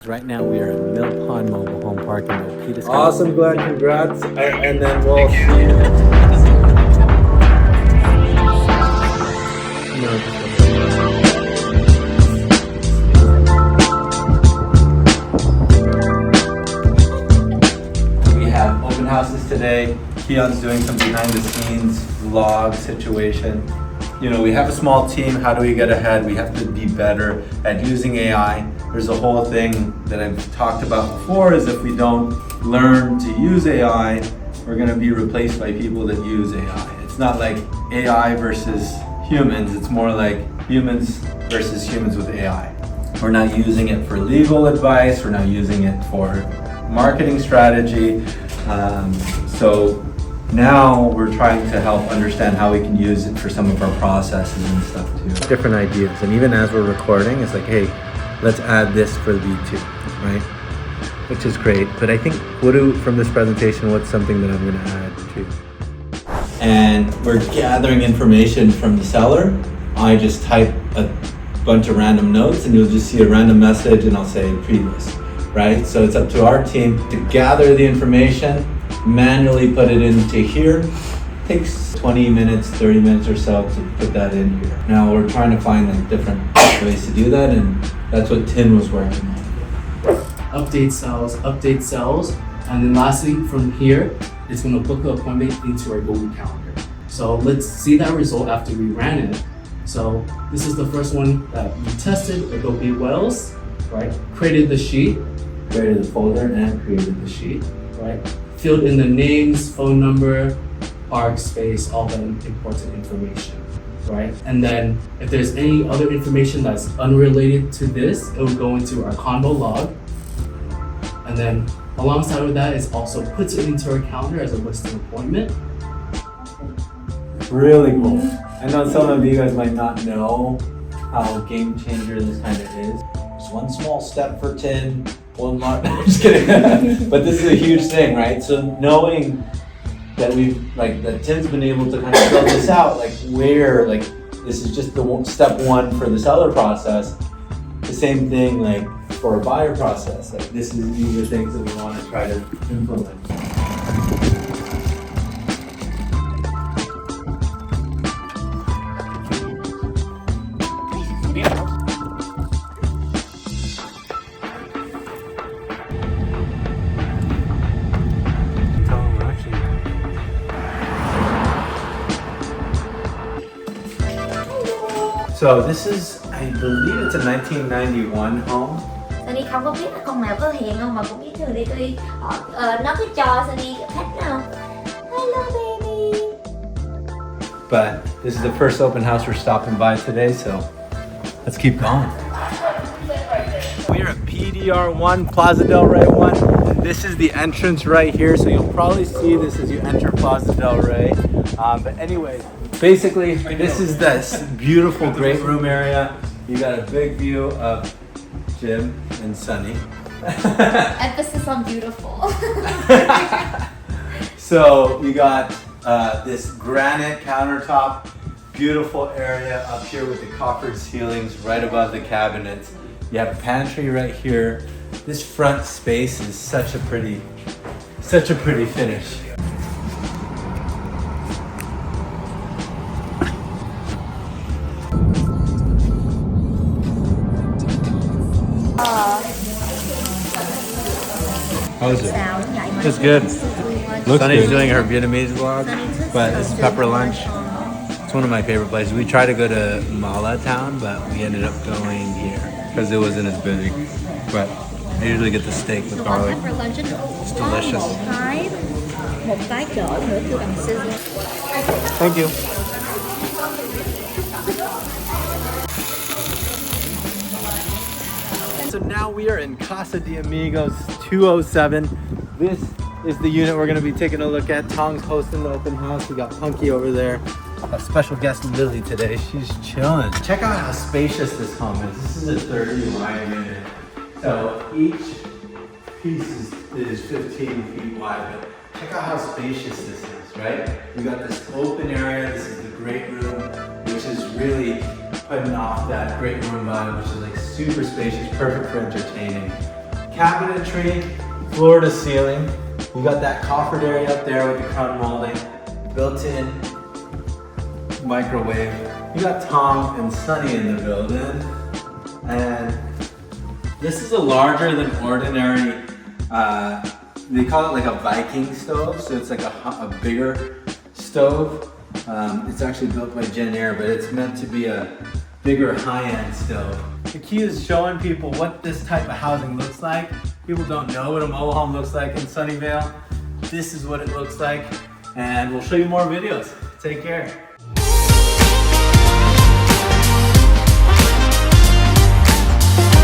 Right now we are at Mill Pond Mobile Home Park in Milpitas. Awesome, Glenn. Congrats. And then we'll see you. We have open houses today. Keon's doing some behind the scenes vlog situation. You know, we have a small team. How do we get ahead? We have to be better at using AI. There's a whole thing that I've talked about before is if we don't learn to use AI, we're gonna be replaced by people that use AI. It's not like AI versus humans, it's more like humans versus humans with AI. We're not using it for legal advice, we're not using it for marketing strategy. So now we're trying to help understand how we can use it for some of our processes and stuff too. Different ideas, and even as we're recording, it's like, hey, let's add this for the V2, right? Which is great, but I think from this presentation, what's something that I'm gonna add to? And we're gathering information from the seller. I just type a bunch of random notes and you'll just see a random message and I'll say previous, right? So it's up to our team to gather the information, manually put it into here. Takes 20 minutes, 30 minutes or so to put that in here. Now we're trying to find like different ways to do that, and that's what Tim was working on. Update cells, and then lastly from here, it's gonna book an appointment into our Google Calendar. So let's see that result after we ran it. So this is the first one that we tested, Adobe Wells, right? Created the sheet, created the folder, and created the sheet, right? Filled in the names, phone number, park space, all the important information, right? And then if there's any other information that's unrelated to this, it will go into our convo log. And then alongside with that, it also puts it into our calendar as a listing appointment. Really cool. I know some of you guys might not know how game changer this kind of is. It's one small step for Tim, one more, I'm just kidding. But this is a huge thing, right? So knowing that that Tim's been able to kind of build this out, this is just the step one for the seller process. The same thing for a buyer process. These are things that we want to try to implement. So this is, I believe it's a 1991 home. Sunny không có biết là con mèo có hiền không, mà cũng biết thường đi tuy nó cứ cho Sunny thích nào. Hello baby. But this is the first open house we're stopping by today, so let's keep going. We are at PDR1, Plaza del Rey 1. This is the entrance right here, so you'll probably see this as you enter Plaza del Rey. But anyway, basically, this is this beautiful great room area. You got a big view of Jim and Sunny. Emphasis on beautiful. So you got this granite countertop, beautiful area up here with the coppered ceilings right above the cabinets. You have a pantry right here. This front space is such a pretty finish. How is it? It's good. Sunny's good. doing her Vietnamese vlog, but this is pepper lunch. It's one of my favorite places. We tried to go to Mala Town, but we ended up going here because it wasn't as busy. But I usually get the steak with garlic. It's delicious. Một cái chổi nữa thưa bằng sizzle. Thank you. So now we are in Casa de Amigos 207. This is the unit we're going to be taking a look at. Tong's hosting the open house. We got Punky over there. A special guest Lily today. She's chilling. Check out how spacious this home is. This is a 30 wide unit. So each piece is 15 feet wide. But check out how spacious this is, right? We got this open area. This is the great room, which is really putting off that great room vibe, which is like super spacious, perfect for entertaining. cabinetry, floor to ceiling. You got that coffered area up there with the crown molding, built-in microwave. You got Tom and Sunny in the building. And this is a larger than ordinary, they call it like a Viking stove. So it's like a bigger stove. It's actually built by Jen Air, but it's meant to be a bigger high-end stove. The key is showing people what this type of housing looks like. People don't know what a mobile home looks like in Sunnyvale. This is what it looks like, and we'll show you more videos. Take care.